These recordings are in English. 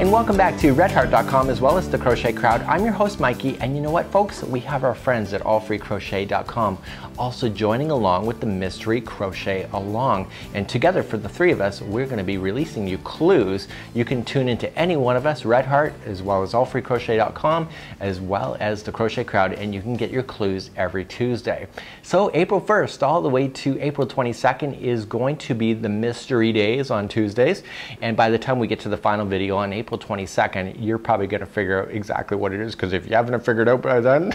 and welcome back to redheart.com as well as the Crochet Crowd. I'm your host Mikey, and you know what folks, we have our friends at allfreecrochet.com also joining along with the mystery crochet along, and together for the three of us we're going to be releasing you clues. You can tune into any one of us, Red Heart as well as allfreecrochet.com as well as the Crochet Crowd, and you can get your clues every Tuesday. So April 1st all the way to April 22nd is going to be the mystery days on Tuesdays, and by the time we get to the final video on April 22nd, you're probably going to figure out exactly what it is, because if you haven't figured out by then,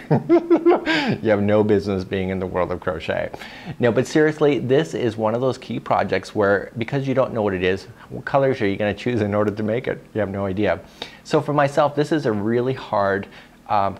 you have no business being in the world of crochet. No, but seriously, this is one of those key projects where, because you don't know what it is, what colors are you going to choose in order to make it? You have no idea. So for myself, this is a really hard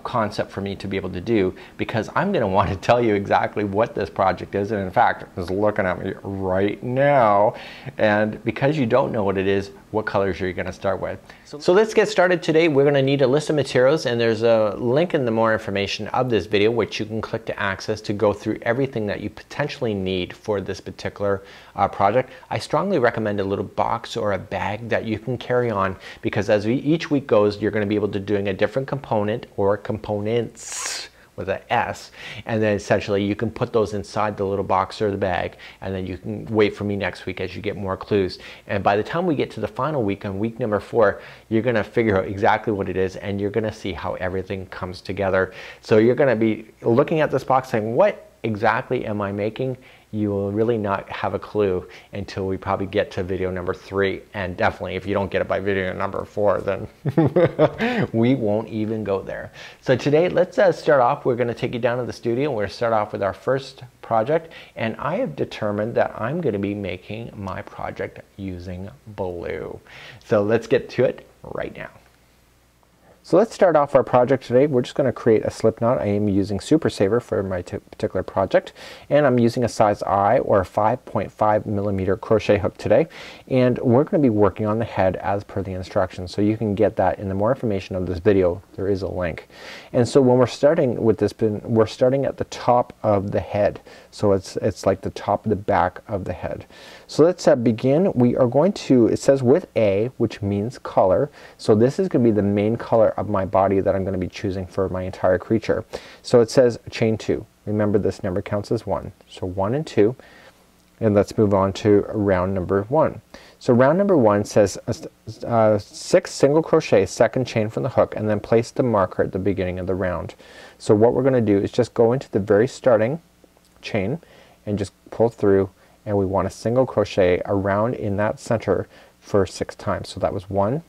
concept for me to be able to do, because I'm going to want to tell you exactly what this project is, and in fact is looking at me right now, and because you don't know what it is, what colors are you going to start with? So let's get started today. We're going to need a list of materials, and there's a link in the more information of this video which you can click to access to go through everything that you potentially need for this particular project. I strongly recommend a little box or a bag that you can carry on, because as each week goes, you're going to be able to doing a different component or components with an S, and then essentially you can put those inside the little box or the bag, and then you can wait for me next week as you get more clues. And by the time we get to the final week, on week number 4, you're going to figure out exactly what it is, and you're going to see how everything comes together. So you're going to be looking at this box saying, what exactly am I making? You will really not have a clue until we probably get to video number 3, and definitely if you don't get it by video number 4, then we won't even go there. So today let's start off. We're going to take you down to the studio, and we're going to start off with our first project, and I have determined that I'm going to be making my project using blue. So let's get to it right now. So let's start off our project today. We're just going to create a slip knot. I am using Super Saver for my particular project, and I'm using a size I or a 5.5 millimeter crochet hook today, and we're going to be working on the head as per the instructions. So you can get that in the more information of this video. There is a link. And so when we're starting with this pin, we're starting at the top of the head. So it's like the top of the back of the head. So let's begin. We are going to, it says with A, which means color. So this is going to be the main color of my body that I'm going to be choosing for my entire creature. So it says chain 2. Remember, this number counts as 1. So 1 and 2, and let's move on to round number 1. So round number 1 says 6 single crochet, second chain from the hook, and then place the marker at the beginning of the round. So what we're going to do is just go into the very starting chain and just pull through, and we want a single crochet around in that center for 6 times. So that was 1,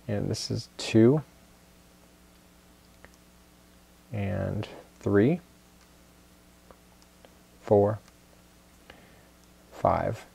and this is 2 and 3, 4, 5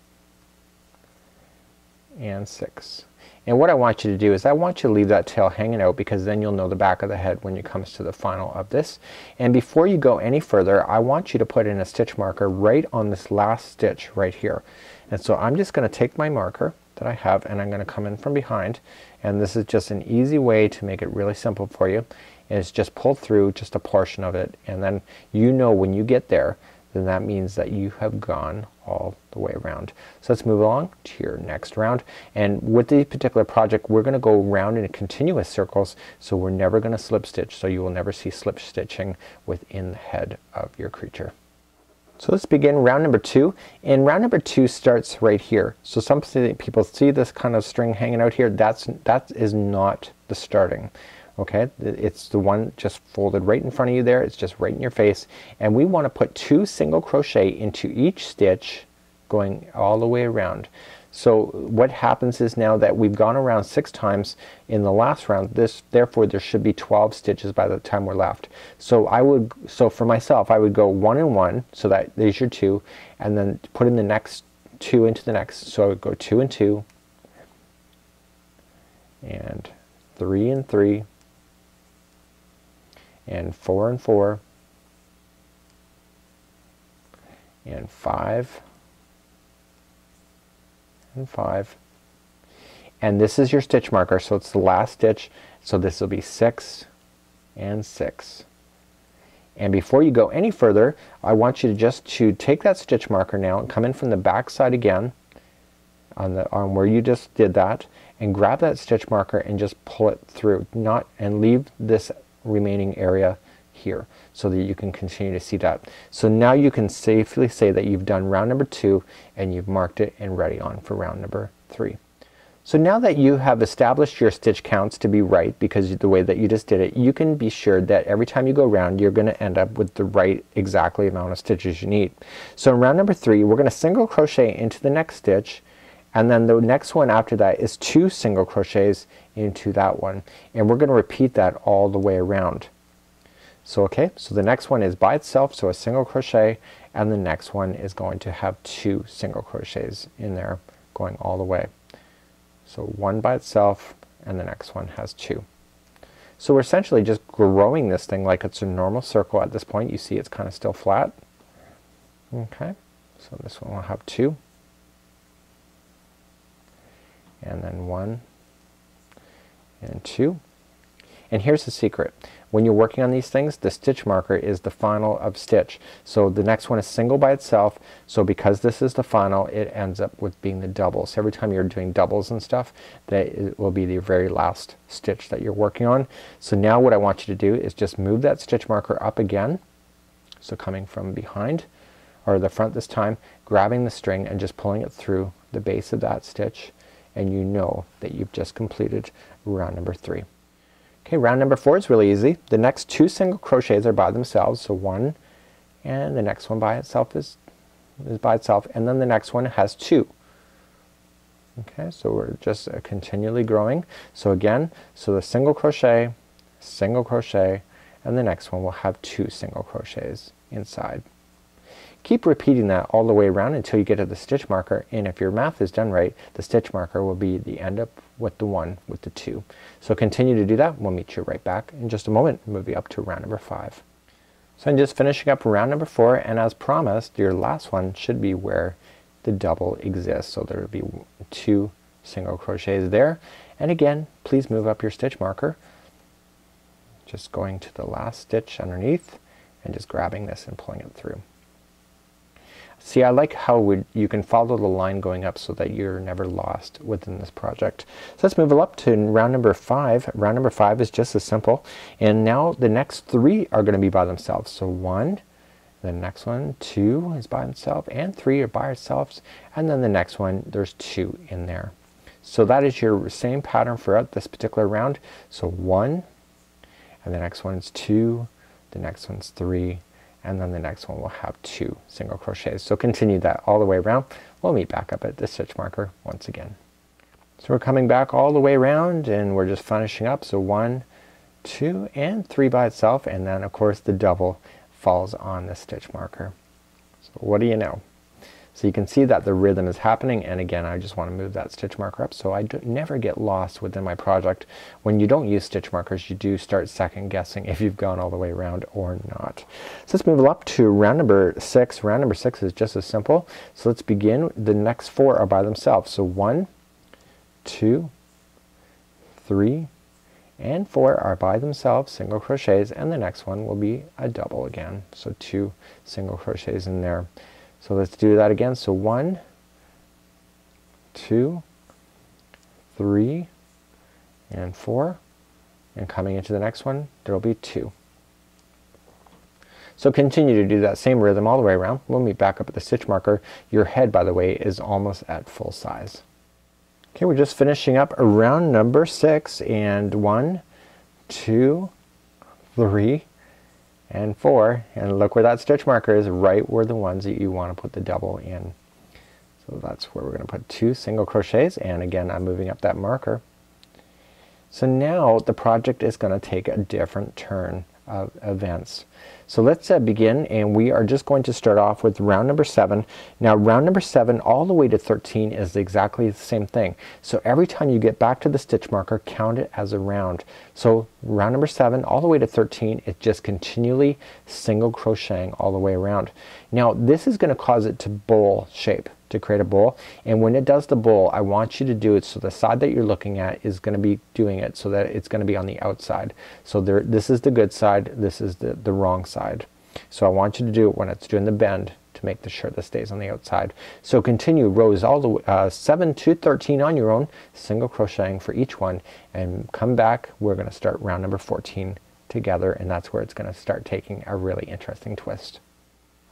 and 6. And what I want you to do is I want you to leave that tail hanging out, because then you'll know the back of the head when it comes to the final of this. And before you go any further, I want you to put in a stitch marker right on this last stitch right here. And so I'm just going to take my marker that I have, and I'm going to come in from behind, and this is just an easy way to make it really simple for you. And it's just pull through just a portion of it, and then you know when you get there, then that means that you have gone all the way around. So let's move along to your next round, and with this particular project we're going to go around in continuous circles, so we're never going to slip stitch, so you will never see slip stitching within the head of your creature. So let's begin round number 2, and round number 2 starts right here. So some people see this kind of string hanging out here. That is not the starting. Okay, it's the one just folded right in front of you there. It's just right in your face, and we want to put 2 single crochet into each stitch going all the way around. So what happens is, now that we've gone around 6 times in the last round, therefore there should be 12 stitches by the time we're left. So for myself I would go 1 and 1, so that there's your 2, and then put in the next 2 into the next. So I would go 2 and 2 and 3 and 3 and 4 and 4 and 5 and 5, and this is your stitch marker, so it's the last stitch, so this will be 6 and 6. And before you go any further, I want you to just take that stitch marker now and come in from the back side again on where you just did that, and grab that stitch marker and just pull it through, and leave this remaining area here so that you can continue to see that. So now you can safely say that you've done round number 2 and you've marked it and ready on for round number 3. So now that you have established your stitch counts to be right, because the way that you just did it, you can be sure that every time you go around you're going to end up with the right exactly amount of stitches you need. So in round number 3 we're going to single crochet into the next stitch, and then the next one after that is 2 single crochets into that one, and we're going to repeat that all the way around. So okay, so the next one is by itself, so a single crochet, and the next one is going to have 2 single crochets in there going all the way. So one by itself and the next one has 2. So we're essentially just growing this thing like it's a normal circle at this point. You see it's kind of still flat. Okay, so this one will have 2, and then 1 and 2. And here's the secret. When you're working on these things, the stitch marker is the final of stitch. So the next one is single by itself, so because this is the final it ends up with being the double. So every time you're doing doubles and stuff, that it will be the very last stitch that you're working on. So now what I want you to do is just move that stitch marker up again, so coming from behind or the front this time, grabbing the string and just pulling it through the base of that stitch, and you know that you've just completed round number 3. Okay, round number 4 is really easy. The next 2 single crochets are by themselves, so 1, and the next one by itself is by itself, and then the next one has 2. Okay, so we're just continually growing. So again, so the single crochet, and the next one will have 2 single crochets inside. Keep repeating that all the way around until you get to the stitch marker, and if your math is done right, the stitch marker will be the end up with the 1 with the 2. So continue to do that. We'll meet you right back in just a moment, moving up to round number 5. So I'm just finishing up round number 4, and as promised your last one should be where the double exists. So there will be 2 single crochets there, and again please move up your stitch marker, just going to the last stitch underneath and just grabbing this and pulling it through. See, I like how you can follow the line going up so that you're never lost within this project. So let's move up to round number 5. Round number 5 is just as simple, and now the next 3 are going to be by themselves. So 1, the next one, 2 is by itself, and 3 are by itself, and then the next one there's 2 in there. So that is your same pattern throughout this particular round. So 1, and the next one's 2, the next one's 3, and then the next one will have 2 single crochets. So continue that all the way around. We'll meet back up at the stitch marker once again. So we're coming back all the way around and we're just finishing up. So 1, 2, and 3 by itself, and then of course the double falls on the stitch marker. So what do you know? So you can see that the rhythm is happening, and again I just want to move that stitch marker up so I never get lost within my project. When you don't use stitch markers you do start second guessing if you've gone all the way around or not. So let's move up to round number 6. Round number 6 is just as simple. So let's begin. The next 4 are by themselves. So 1, 2, 3, and 4 are by themselves, single crochets, and the next one will be a double again. So 2 single crochets in there. So let's do that again. So 1, 2, 3, and 4, and coming into the next one there will be 2. So continue to do that same rhythm all the way around. We'll meet back up at the stitch marker. Your head, by the way, is almost at full size. Okay, we're just finishing up round number 6, and 1, 2, 3, and 4, and look where that stitch marker is, right where the ones that you want to put the double in. So that's where we're going to put 2 single crochets, and again I'm moving up that marker. So now the project is going to take a different turn of events. So let's begin, and we are just going to start off with round number 7. Now round number 7 all the way to 13 is exactly the same thing. So every time you get back to the stitch marker, count it as a round. So round number 7 all the way to 13 is just continually single crocheting all the way around. Now this is going to cause it to bowl shape, to create a bowl, and when it does the bowl I want you to do it so the side that you're looking at is going to be doing it so that it's going to be on the outside. So this is the good side, this is the wrong side. So I want you to do it when it's doing the bend to make the shirt that stays on the outside. So continue rows all the way 7 to 13 on your own, single crocheting for each one, and come back. We're gonna start round number 14 together, and that's where it's gonna start taking a really interesting twist.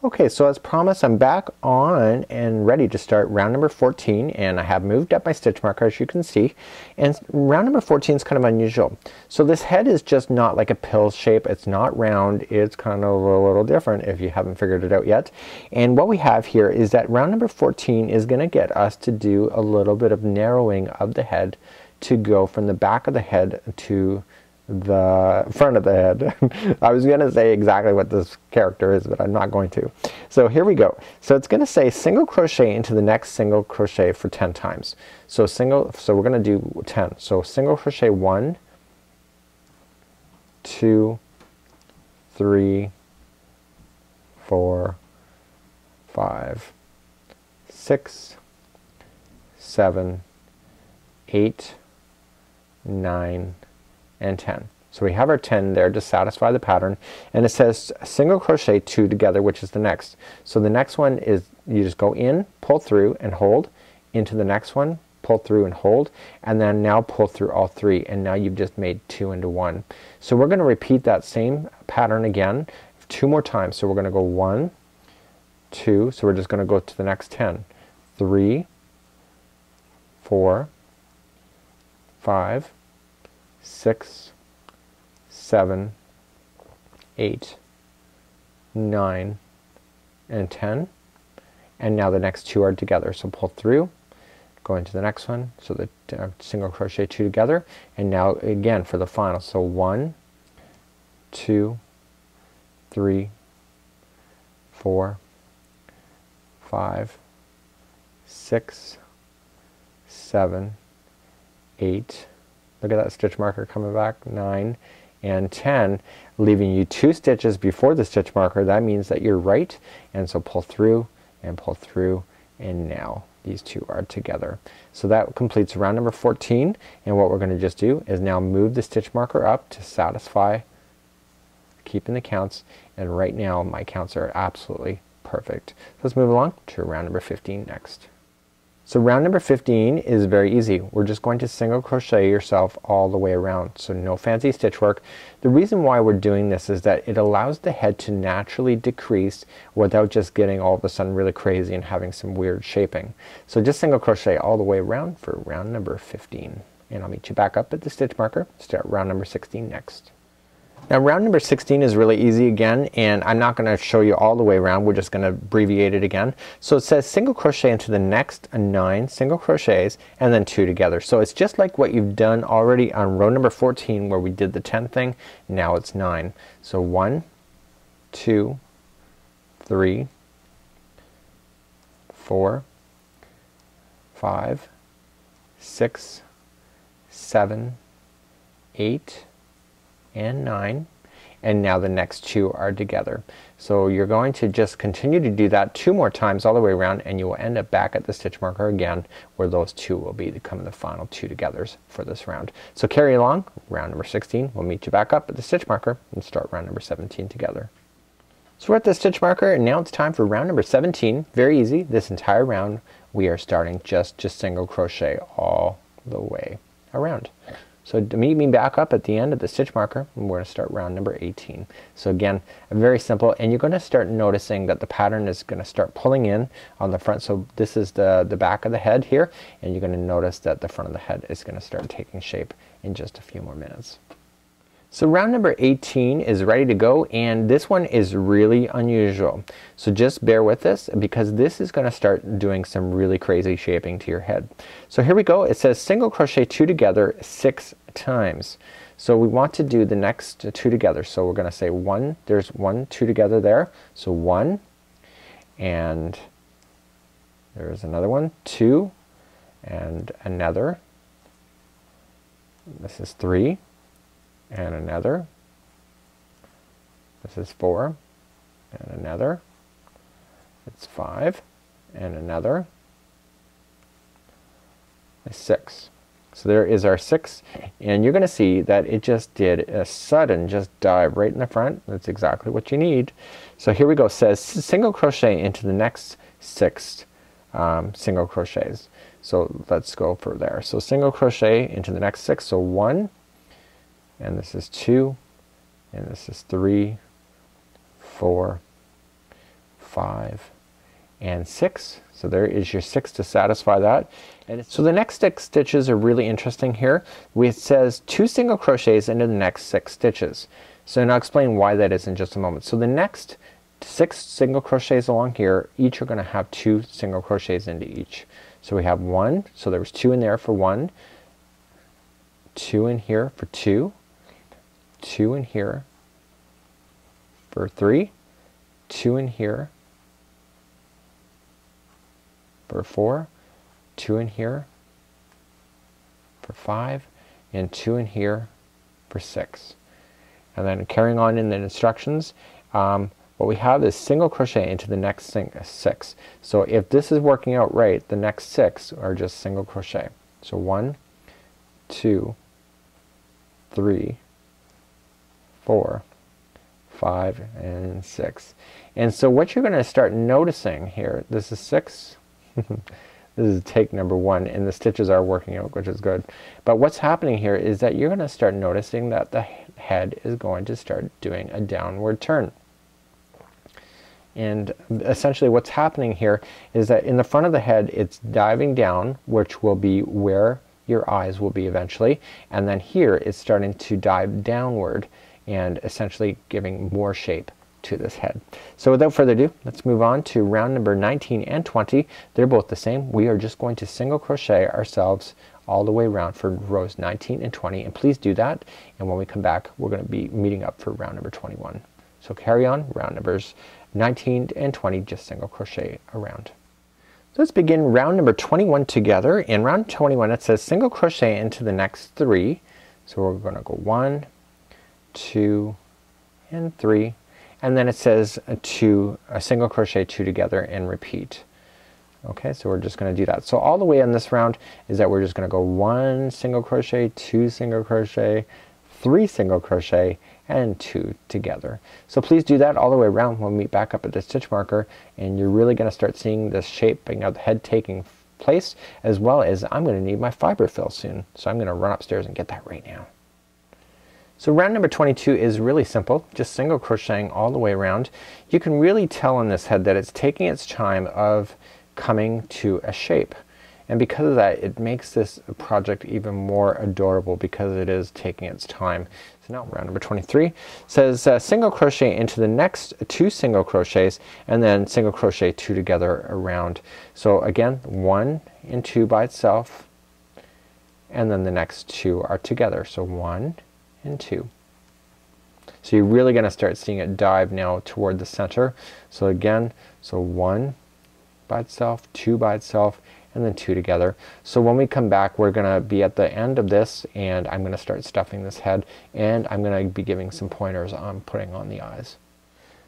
Okay, so as promised, I'm back on and ready to start round number 14, and I have moved up my stitch marker, as you can see, and round number 14 is kind of unusual. So this head is just not like a pill shape. It's not round. It's kind of a little different if you haven't figured it out yet. And what we have here is that round number 14 is gonna get us to do a little bit of narrowing of the head to go from the back of the head to the front of the head. I was gonna say exactly what this character is, but I'm not going to. So here we go. So it's gonna say single crochet into the next single crochet for 10 times. So we're gonna do 10. So single crochet 1, 2, 3, 4, 5, 6, 7, 8, 9, and 10. So we have our 10 there to satisfy the pattern, and it says single crochet 2 together, which is the next. So the next one is you just go in, pull through and hold into the next one, pull through and hold, and then now pull through all 3, and now you've just made 2 into 1. So we're gonna repeat that same pattern again 2 more times. So we're gonna go 1, 2, so we're just gonna go to the next 10, 3, 4, 5, 6, 7, 8, 9, and 10, and now the next 2 are together. So pull through, go into the next one, so the single crochet 2 together, and now again for the final. So 1, 2, 3, 4, 5, 6, 7, 8, look at that stitch marker coming back, 9 and 10, leaving you 2 stitches before the stitch marker. That means that you're right, and so pull through and pull through, and now these 2 are together. So that completes round number 14, and what we're going to just do is now move the stitch marker up to satisfy keeping the counts, and right now my counts are absolutely perfect. Let's move along to round number 15 next. So round number 15 is very easy. We're just going to single crochet yourself all the way around. So no fancy stitch work. The reason why we're doing this is that it allows the head to naturally decrease without just getting all of a sudden really crazy and having some weird shaping. So just single crochet all the way around for round number 15. And I'll meet you back up at the stitch marker. Start round number 16 next. Now round number 16 is really easy again, and I'm not going to show you all the way around. We're just going to abbreviate it again. So it says single crochet into the next 9 single crochets and then 2 together. So it's just like what you've done already on row number 14 where we did the 10 thing. Now it's 9. So 1, 2, 3, 4, 5, 6, 7, 8, and 9, and now the next 2 are together. So you're going to just continue to do that 2 more times all the way around, and you will end up back at the stitch marker again where those 2 will become the final 2 togethers for this round. So carry along round number 16. We'll meet you back up at the stitch marker and start round number 17 together. So we're at the stitch marker, and now it's time for round number 17. Very easy. This entire round we are starting just single crochet all the way around. So to meet me back up at the end of the stitch marker, and we're going to start round number 18. So again, very simple, and you're going to start noticing that the pattern is going to start pulling in on the front. So this is the back of the head here, and you're going to notice that the front of the head is going to start taking shape in just a few more minutes. So round number 18 is ready to go, and this one is really unusual. So just bear with this because this is going to start doing some really crazy shaping to your head. So here we go. It says single crochet 2 together 6 times. So we want to do the next 2 together. So we're going to say 1, there's 1, 2 together there. So 1, and there's another one, 2, and another. This is 3. And another. This is 4 and another. It's 5 and another. It's 6. So there is our 6, and you're gonna see that it just did a sudden just dive right in the front. That's exactly what you need. So here we go. It says single crochet into the next 6 single crochets. So let's go for there. So single crochet into the next 6. So 1, and this is 2, and this is 3, 4, 5, and 6. So there is your 6 to satisfy that. And so the next 6 stitches are really interesting here. It says 2 single crochets into the next 6 stitches. So now I'll explain why that is in just a moment. So the next 6 single crochets along here, each are going to have 2 single crochets into each. So we have 1, so there was 2 in there for 1, 2 in here for 2, 2 in here for 3, 2 in here for 4, 2 in here for 5, and 2 in here for 6. And then carrying on in the instructions, what we have is single crochet into the next 6. So if this is working out right, the next 6 are just single crochet. So 1, 2, 3, 4, 5, and 6. And so what you're going to start noticing here, this is 6. This is take number 1, and the stitches are working out, which is good. But what's happening here is that you're going to start noticing that the head is going to start doing a downward turn. And essentially what's happening here is that in the front of the head it's diving down, which will be where your eyes will be eventually, and then here it's starting to dive downward and essentially giving more shape to this head. So without further ado, let's move on to round number 19 and 20. They're both the same. We are just going to single crochet ourselves all the way around for rows 19 and 20, and please do that, and when we come back we're going to be meeting up for round number 21. So carry on, round numbers 19 and 20, just single crochet around. So let's begin round number 21 together. In round 21 it says single crochet into the next 3. So we're going to go 1, 2, and 3, and then it says a single crochet 2 together and repeat. Okay, so we're just going to do that. So all the way on this round is that we're just going to go 1 single crochet, 2 single crochet, 3 single crochet, and 2 together. So please do that all the way around. We'll meet back up at the stitch marker, and you're really going to start seeing this shaping of the head taking place, as well as I'm going to need my fiber fill soon. So I'm going to run upstairs and get that right now. So round number 22 is really simple, just single crocheting all the way around. You can really tell on this head that it's taking its time of coming to a shape, and because of that it makes this project even more adorable because it is taking its time. So now round number 23 says single crochet into the next 2 single crochets and then single crochet 2 together around. So again 1 and 2 by itself, and then the next 2 are together. So 1 and 2. So you're really going to start seeing it dive now toward the center. So again, so 1 by itself, 2 by itself, and then 2 together. So when we come back we're gonna be at the end of this, and I'm gonna start stuffing this head, and I'm gonna be giving some pointers on putting on the eyes.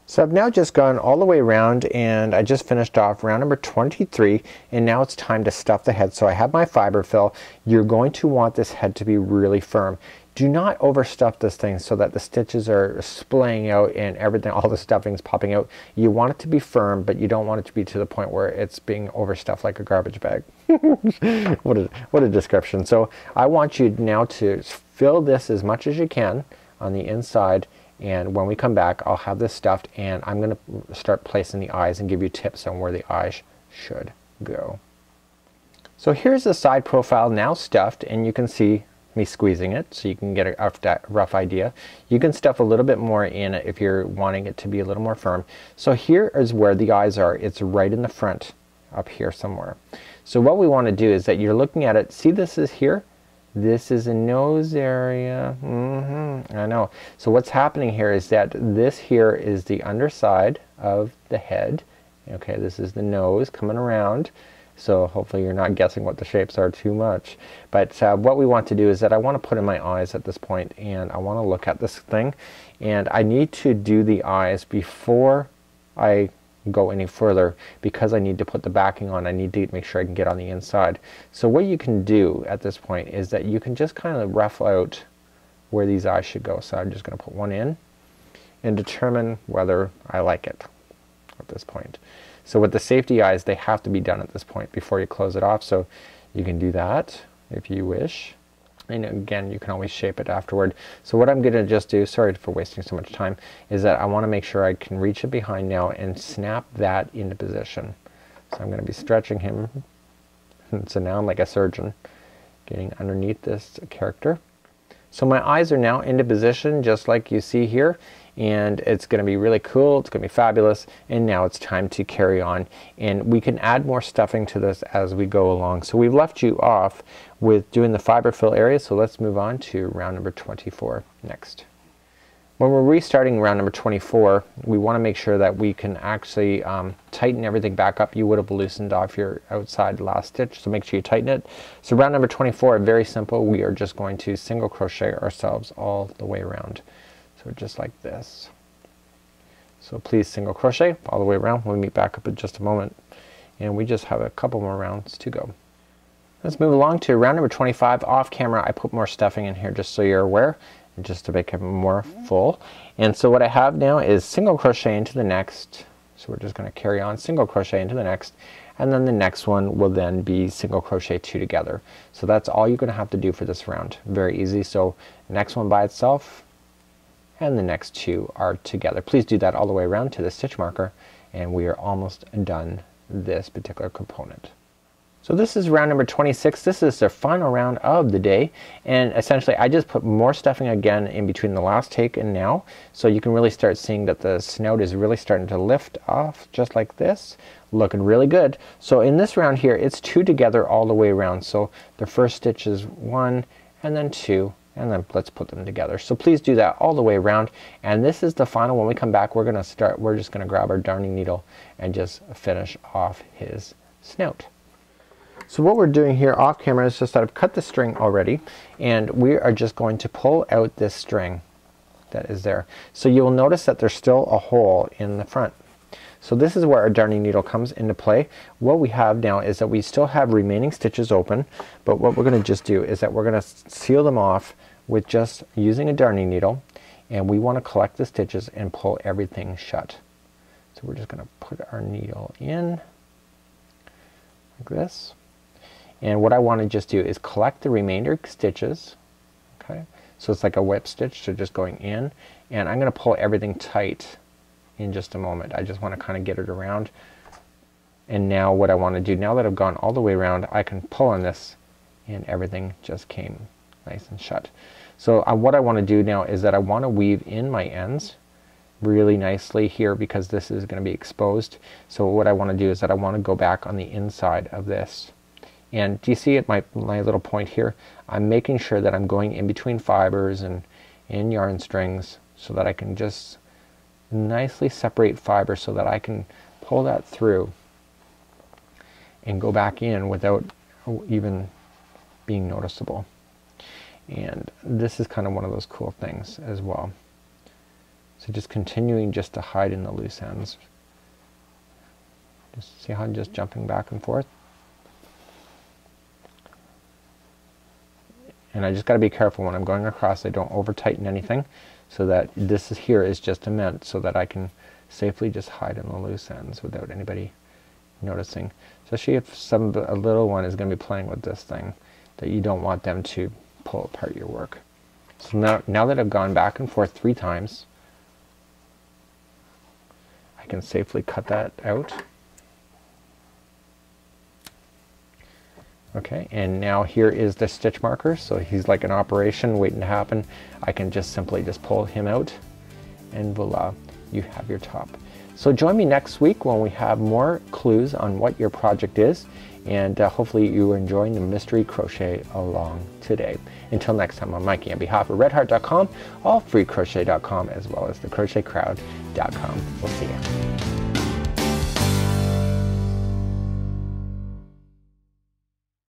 So I've now just gone all the way around, and I just finished off round number 23, and now it's time to stuff the head. So I have my fiber fill. You're going to want this head to be really firm. Do not overstuff this thing so that the stitches are splaying out and everything, all the stuffing's popping out. You want it to be firm, but you don't want it to be to the point where it's being overstuffed like a garbage bag. What a description. So I want you now to fill this as much as you can on the inside, and when we come back I'll have this stuffed, and I'm going to start placing the eyes and give you tips on where the eyes should go. So here's the side profile now stuffed, and you can see me squeezing it so you can get a rough idea. You can stuff a little bit more in it if you're wanting it to be a little more firm. So here is where the eyes are. It's right in the front up here somewhere. So what we want to do is that you're looking at it, see this is here, this is a nose area. I know. So what's happening here is that this here is the underside of the head. Okay, this is the nose coming around. So hopefully you're not guessing what the shapes are too much. But what we want to do is that I want to put in my eyes at this point, and I want to look at this thing, and I need to do the eyes before I go any further because I need to put the backing on. I need to make sure I can get on the inside. So what you can do at this point is that you can just kind of rough out where these eyes should go. So I'm just going to put one in and determine whether I like it at this point. So with the safety eyes, they have to be done at this point before you close it off. So you can do that if you wish. And again, you can always shape it afterward. So what I'm going to just do, sorry for wasting so much time, is that I want to make sure I can reach it behind now and snap that into position. So I'm going to be stretching him. So now I'm like a surgeon getting underneath this character. So my eyes are now into position just like you see here, and it's going to be really cool, it's going to be fabulous, and now it's time to carry on. And we can add more stuffing to this as we go along. So we've left you off with doing the fiber fill area, so let's move on to round number 24 next. When we're restarting round number 24, we want to make sure that we can actually tighten everything back up. You would have loosened off your outside last stitch, so make sure you tighten it. So round number 24, very simple. We are just going to single crochet ourselves all the way around. So just like this. So please single crochet all the way around. We'll meet back up in just a moment. And we just have a couple more rounds to go. Let's move along to round number 25. Off camera, I put more stuffing in here just so you're aware, and just to make it more full. And so what I have now is single crochet into the next. So we're just going to carry on single crochet into the next, and then the next one will then be single crochet 2 together. So that's all you're going to have to do for this round. Very easy. So next one by itself, and the next 2 are together. Please do that all the way around to the stitch marker, and we are almost done this particular component. So this is round number 26. This is the final round of the day, and essentially I just put more stuffing again in between the last take and now, so you can really start seeing that the snout is really starting to lift off just like this, looking really good. So in this round here, it's 2 together all the way around. So the first stitch is 1 and then 2, and then let's put them together. So please do that all the way around, and this is the final. When we come back, we're just going to grab our darning needle and just finish off his snout. So what we're doing here off camera is just that I've cut the string already, and we are just going to pull out this string that is there. So you'll notice that there's still a hole in the front. So this is where our darning needle comes into play. What we have now is that we still have remaining stitches open, but what we're going to just do is that we're going to seal them off with just using a darning needle, and we want to collect the stitches and pull everything shut. So we're just going to put our needle in like this. And what I want to just do is collect the remainder stitches. Okay, so it's like a whip stitch, so just going in, and I'm going to pull everything tight in just a moment. I just want to kind of get it around. And now what I want to do, now that I've gone all the way around, I can pull on this and everything just came nice and shut. So what I want to do now is that I want to weave in my ends really nicely here because this is going to be exposed. So what I want to do is that I want to go back on the inside of this. And do you see at my little point here, I'm making sure that I'm going in between fibers and in yarn strings so that I can just nicely separate fibers so that I can pull that through and go back in without even being noticeable. And this is kind of one of those cool things as well. So just continuing just to hide in the loose ends. Just see how I'm just jumping back and forth. And I just got to be careful when I'm going across, I don't over tighten anything, so that this is here is just meant so that I can safely just hide in the loose ends without anybody noticing. Especially if a little one is going to be playing with this thing, that you don't want them to pull apart your work. So now that I've gone back and forth 3 times, I can safely cut that out. Okay, and now here is the stitch marker, so he's like an operation waiting to happen. I can just simply just pull him out, and voila, you have your top. So join me next week when we have more clues on what your project is, and hopefully you are enjoying the mystery crochet along today. Until next time, I'm Mikey on behalf of redheart.com, allfreecrochet.com, as well as thecrochetcrowd.com. We'll see you.